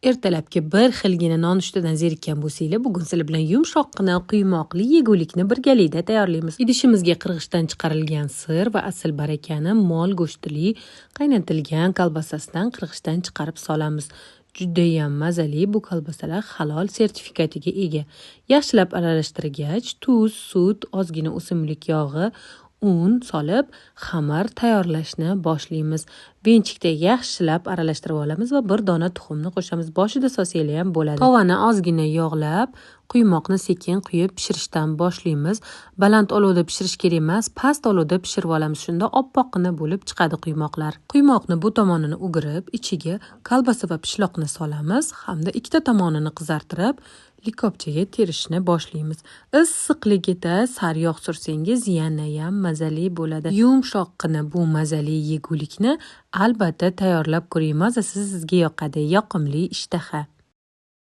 Ertalabki bir xilgina nonushtadan zerikkan bo'lsanglar, bugun sizlar bilan yumshoqqina quymoqli yegulikni birgalikda tayyorlaymiz. Idishimizga qirg'ichdan chiqarilgan sir va asl barakani mol go'shtili qaynatilgan kolbasasidan qirg'ichdan chiqarib solamiz. Judayam mazali bu kolbasalar halol sertifikatiga ega. Yaxshilab aralashtirgach, tuz, sut, ozgina o'simlik yog'i, un solib xamir tayyorlashni boshlaymiz. Benchikda yaxshilab aralashtirib olamiz va bir dona tuxumni qo'shamiz. Boshida solsanglar ham bo'ladi. Tovani ozgina yog'lab, quymoqni sekin quyib pishirishdan boshlaymiz. Baland olovda pishirish kerak emas, past olovda pishirib olamiz. Shunda oppoqqina bo'lib chiqadi quymoqlar. Quymoqni bu tomonini o'girib, ichiga kolbasa va pishloqni solamiz hamda ikkita tomonini qizartirib likopchaga terishni boshlaymiz. Issiqligida sariyog' sursangiz yanayam mazali bo'ladi. Yumshoqqina bu mazali yegulikni albatta tayyorlab ko'ring. Mazasi sizga yoqadi. Yoqimli ishtaha.